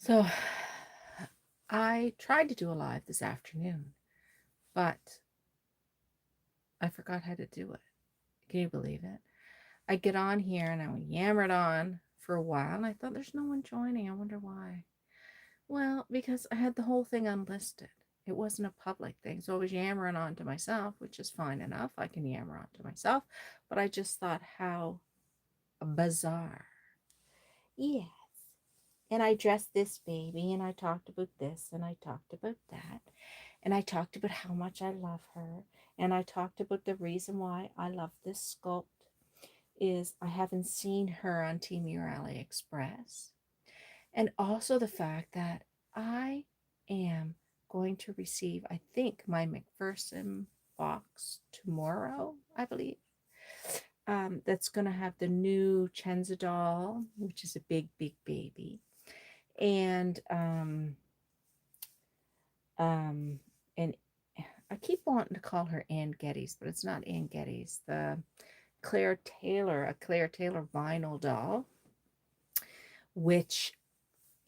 So I tried to do a live this afternoon, but I forgot how to do it. Can you believe it? I get on here and I would yammer it on for a while, and I thought there's no one joining. I wonder why. Well, because I had the whole thing unlisted. It wasn't a public thing. So I was yammering on to myself, which is fine enough. I can yammer on to myself. But I just thought how bizarre. Yes. And I dressed this baby and I talked about this and I talked about that. And I talked about how much I love her. And I talked about the reason why I love this sculpt is I haven't seen her on Temu or AliExpress. And also the fact that I am going to receive, I think, my McPherson box tomorrow, I believe. That's going to have the new Chenza doll, which is a big, big baby. And and I keep wanting to call her Ann Geddes, but it's not Ann Geddes. The Claire Taylor, a Claire Taylor vinyl doll, which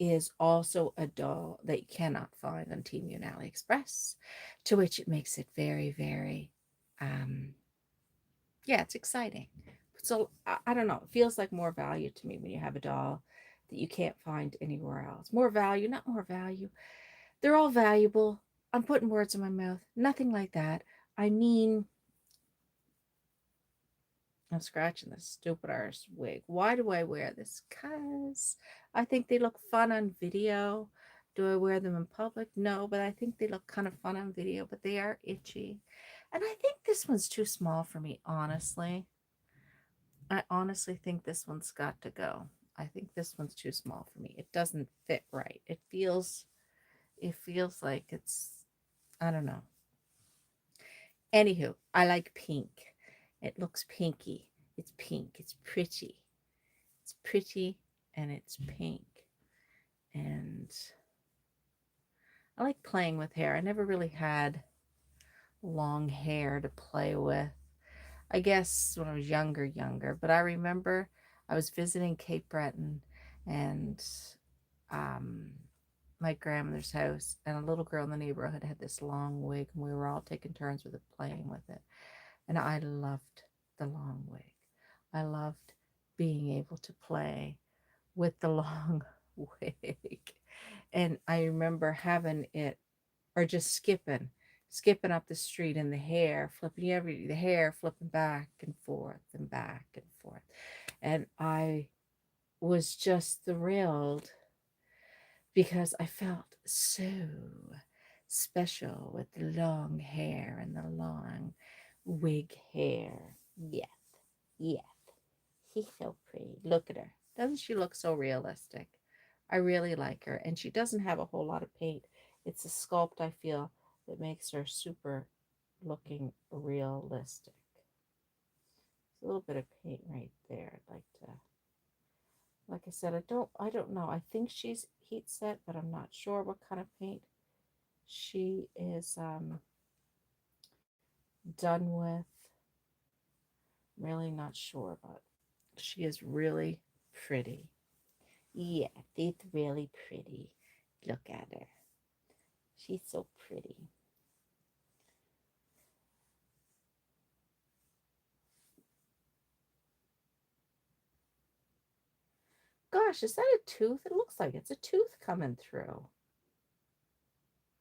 is also a doll that you cannot find on Temu and AliExpress, to which it makes it very, very, yeah, it's exciting. So I don't know. It feels like more value to me when you have a doll that you can't find anywhere else. More value, not more value. They're all valuable. I'm putting words in my mouth. Nothing like that. I mean, I'm scratching this stupid arse wig. Why do I wear this? Because I think they look fun on video. Do I wear them in public? No, but I think they look kind of fun on video, but they are itchy. And I think this one's too small for me, honestly. I honestly think this one's got to go. I think this one's too small for me. It doesn't fit right. It feels like it's, I don't know. Anywho, I like pink. It looks pinky. It's pink. It's pretty. It's pretty and it's pink. And I like playing with hair. I never really had long hair to play with. I guess when I was younger. But I remember I was visiting Cape Breton and um, my grandmother's house, and a little girl in the neighborhood had this long wig, and we were all taking turns with it, playing with it. And I loved the long wig. I loved being able to play with the long wig. And I remember having it, or just skipping up the street in the hair, the hair flipping back and forth and back and forth. And I was just thrilled because I felt so special with the long hair and the long wig hair. Yes, yes. She's so pretty. Look at her. Doesn't she look so realistic? I really like her. And she doesn't have a whole lot of paint. It's a sculpt, I feel, that makes her super looking realistic. There's a little bit of paint right there. I'd like to, like I said, I don't know. I think she's heat set, but I'm not sure what kind of paint she is done with. Really not sure, but she is really pretty. Yeah, it's really pretty. Look at her. She's so pretty. Gosh, is that a tooth? It looks like it's a tooth coming through.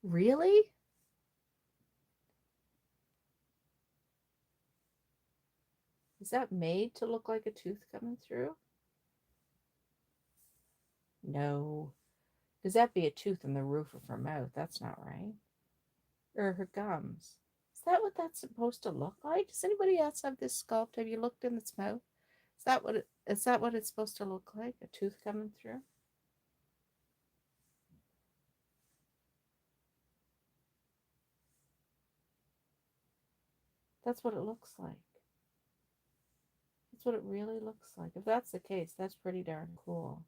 Really? Is that made to look like a tooth coming through? No. Because that'd be a tooth in the roof of her mouth. That's not right. Or her gums. Is that what that's supposed to look like? Does anybody else have this sculpt? Have you looked in its mouth? Is that what it's supposed to look like? A tooth coming through? That's what it looks like. That's what it really looks like. If that's the case, that's pretty darn cool.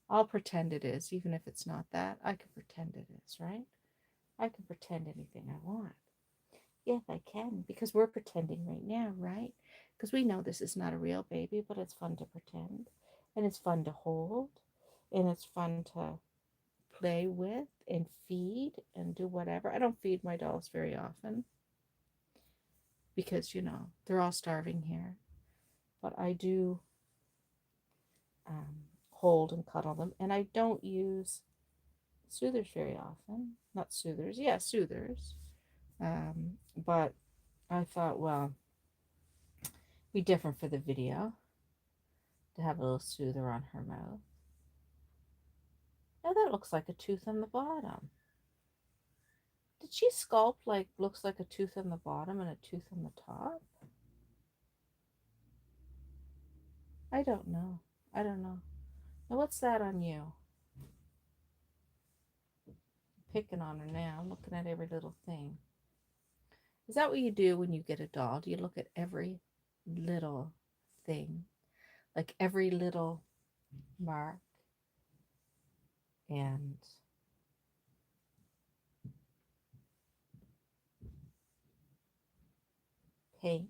I'll pretend it is, even if it's not that. I can pretend it is, right? I can pretend anything I want. Yes, I can, because we're pretending right now, right? Because we know this is not a real baby, but it's fun to pretend. And it's fun to hold. And it's fun to play with and feed and do whatever. I don't feed my dolls very often because, you know, they're all starving here. But I do hold and cuddle them. And I don't use soothers very often. Not soothers. Yeah, soothers. But I thought, well, be different for the video to have a little soother on her mouth. Now that looks like a tooth on the bottom. Did she sculpt like looks like a tooth on the bottom and a tooth on the top? I don't know. I don't know. Now what's that on you? Picking on her now, looking at every little thing. Is that what you do when you get a doll? Do you look at every little thing? Like every little mark and paint?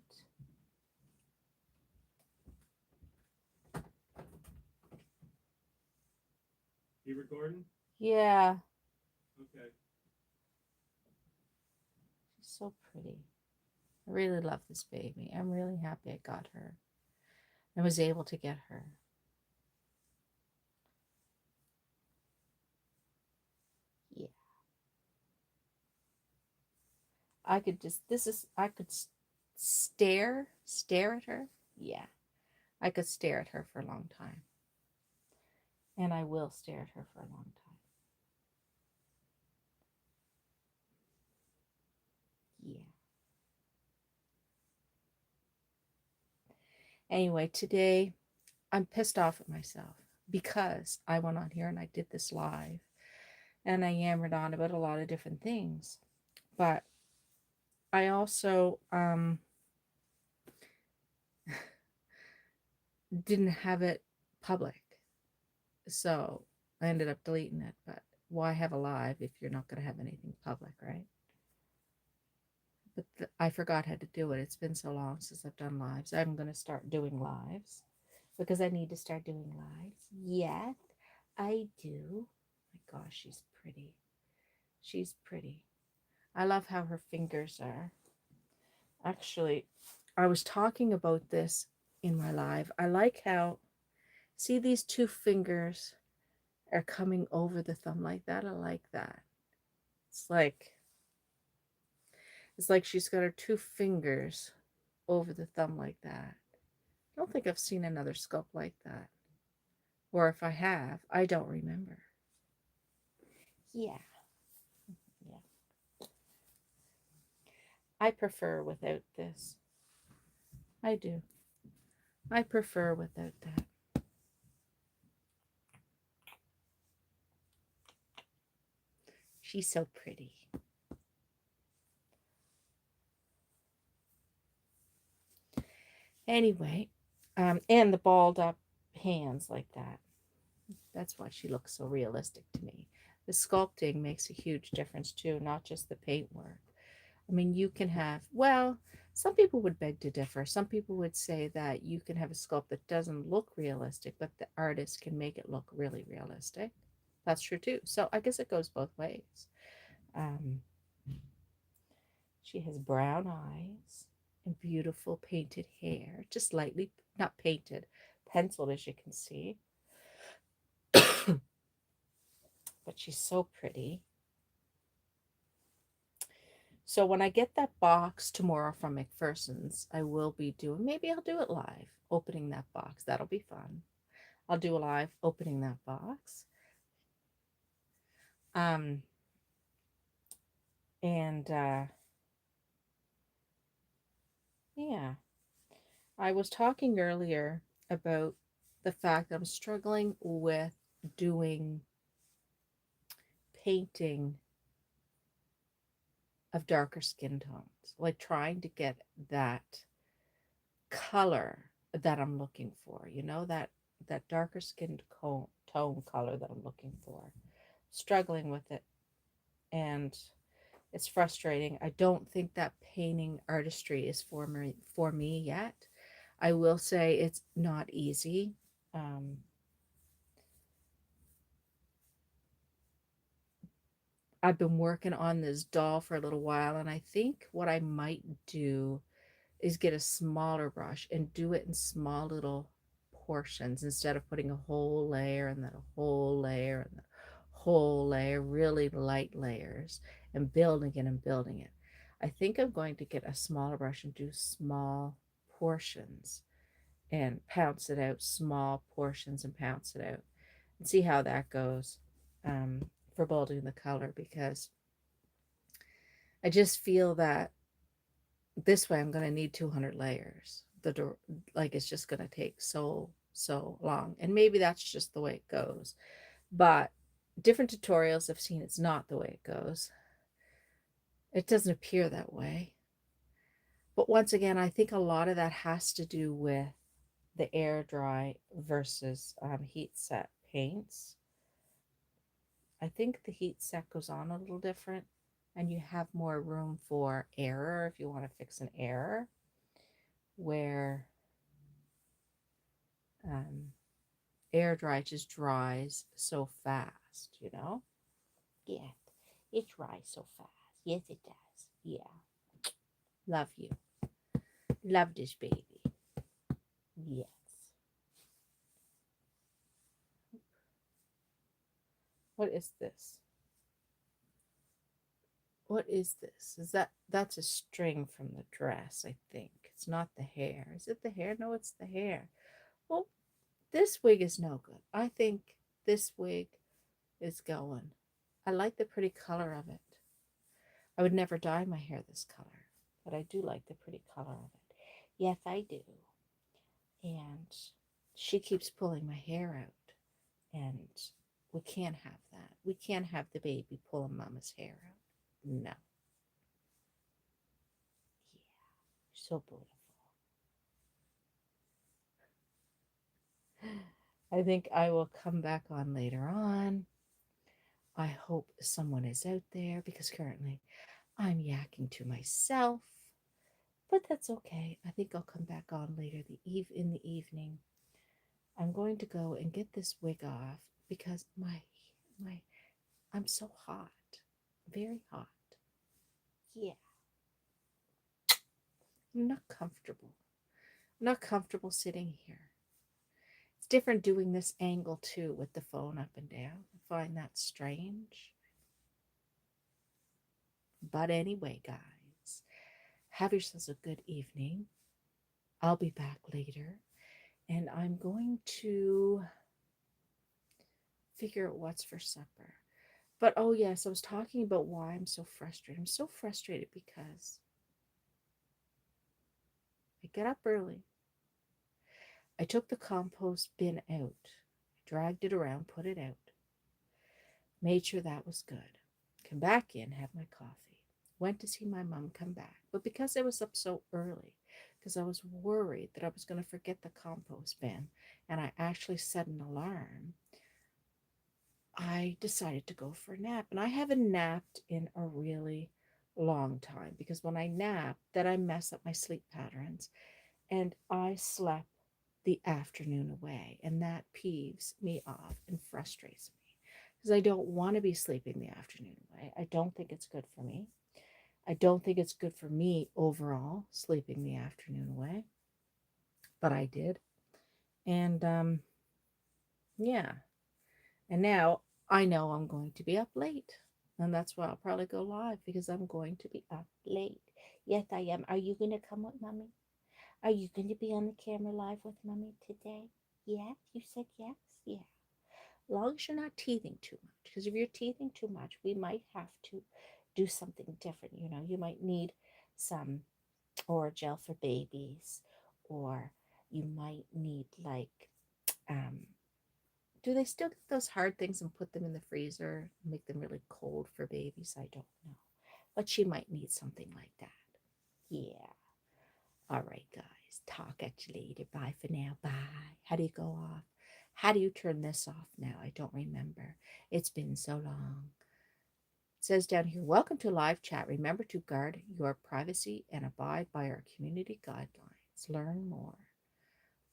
You recording? Yeah. Okay. She's so pretty. I really love this baby. I'm really happy I got her. I was able to get her. Yeah. I could just, I could stare at her. Yeah. I could stare at her for a long time. And I will stare at her for a long time. Yeah. Anyway, today I'm pissed off at myself because I went on here and I did this live and I yammered on about a lot of different things. But I also didn't have it public. So I ended up deleting it. But why have a live if you're not going to have anything public, right? But I forgot how to do it. It's been so long since I've done lives. I'm going to start doing lives because I need to start doing lives. Yes, I do. My gosh, she's pretty. She's pretty. I love how her fingers are. Actually, I was talking about this in my live. I like how, see these two fingers are coming over the thumb like that. I like that. It's like she's got her two fingers over the thumb like that. I don't think I've seen another sculpt like that. Or if I have, I don't remember. Yeah. Yeah. I prefer without this. I do. I prefer without that. She's so pretty. Anyway, and the balled up hands like that. That's why she looks so realistic to me. The sculpting makes a huge difference too, not just the paint work. I mean, you can have, well, some people would beg to differ. Some people would say that you can have a sculpt that doesn't look realistic, but the artist can make it look really realistic. That's true too. So I guess it goes both ways. Um, she has brown eyes and beautiful painted hair, just lightly, not painted, penciled as you can see. But she's so pretty. So when I get that box tomorrow from McPherson's, I will be doing, maybe I'll do it live, opening that box. That'll be fun. I'll do a live opening that box. And yeah, I was talking earlier about the fact that I'm struggling with doing painting of darker skin tones, like trying to get that color that I'm looking for, you know, that darker skinned tone color that I'm looking for. Struggling with it, and it's frustrating. I don't think that painting artistry is for me yet. I will say it's not easy. I've been working on this doll for a little while, and I think what I might do is get a smaller brush and do it in small little portions instead of putting a whole layer and then a whole layer and a whole layer, really light layers, and building it and building it. I think I'm going to get a smaller brush and do small portions and pounce it out, small portions and pounce it out, and see how that goes for building the color, because I just feel that this way I'm going to need 200 layers. Like it's just going to take so long, and maybe that's just the way it goes, but different tutorials I've seen, it's not the way it goes. It doesn't appear that way. But once again, I think a lot of that has to do with the air dry versus heat set paints. I think the heat set goes on a little different, and you have more room for error if you want to fix an error, where air dry just dries so fast, you know? Yeah, it dries so fast. Yes, it does. Yeah. Love you. Love this baby. Yes. What is this? What is this? That's a string from the dress, I think. It's not the hair. Is it the hair? No, it's the hair. Well, this wig is no good. I think this wig is going. I like the pretty color of it. I would never dye my hair this color, but I do like the pretty color of it. Yes, I do. And she keeps pulling my hair out, and we can't have that. We can't have the baby pulling mama's hair out. No. Yeah, so beautiful. I think I will come back on later on. I hope someone is out there, because currently I'm yakking to myself. But that's okay. I think I'll come back on later in the evening. I'm going to go and get this wig off because my I'm so hot. Very hot. Yeah. I'm not comfortable. I'm not comfortable sitting here. It's different doing this angle too with the phone up and down. I find that strange. But anyway, guys, have yourselves a good evening. I'll be back later, and I'm going to figure out what's for supper. But oh yes, I was talking about why I'm so frustrated. I'm so frustrated because I get up early. I took the compost bin out, dragged it around, put it out, made sure that was good. Come back in, have my coffee. Went to see my mom, come back. But because I was up so early, because I was worried that I was going to forget the compost bin, and I actually set an alarm, I decided to go for a nap. And I haven't napped in a really long time, because when I nap, then I mess up my sleep patterns. And I slept the afternoon away, and that peeves me off and frustrates me, because I don't want to be sleeping the afternoon away. I don't think it's good for me. I don't think it's good for me overall, sleeping the afternoon away. But I did. And yeah. And now I know I'm going to be up late. And that's why I'll probably go live, because I'm going to be up late. Yes, I am. Are you going to come with mommy? Are you going to be on the camera live with mommy today? Yeah, you said yes? Yeah. As long as you're not teething too much. Because if you're teething too much, we might have to do something different. You know, you might need some or gel for babies, or you might need like do they still get those hard things and put them in the freezer, make them really cold for babies? I don't know, but she might need something like that. Yeah. All right, guys, talk at you later. Bye for now. Bye. How do you go off? How do you turn this off now? I don't remember. It's been so long. It says down here, welcome to live chat. Remember to guard your privacy and abide by our community guidelines. Learn more.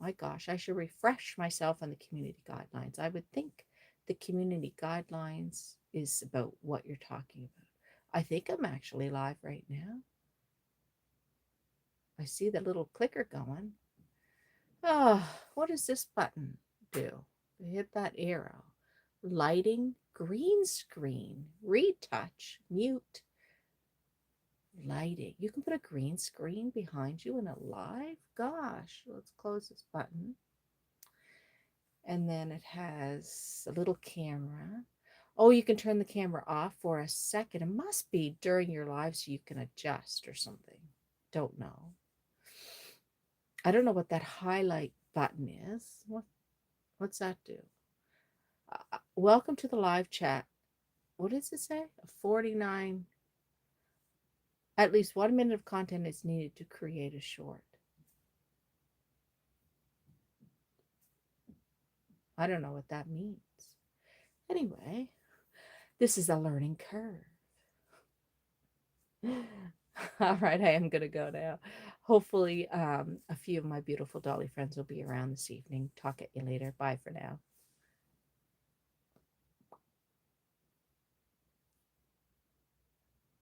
My gosh, I should refresh myself on the community guidelines. I would think the community guidelines is about what you're talking about. I think I'm actually live right now. I see the little clicker going. Oh, what does this button do? Hit that arrow. Lighting, green screen, retouch, mute, lighting. You can put a green screen behind you in a live. Gosh, let's close this button. And then it has a little camera. Oh, you can turn the camera off for a second. It must be during your live so you can adjust or something. Don't know. I don't know what that highlight button is. What's that do? Welcome to the live chat. What does it say? 49. At least 1 minute of content is needed to create a short. I don't know what that means. Anyway, this is a learning curve. All right, I am going to go now. Hopefully, a few of my beautiful dolly friends will be around this evening. Talk at you later. Bye for now.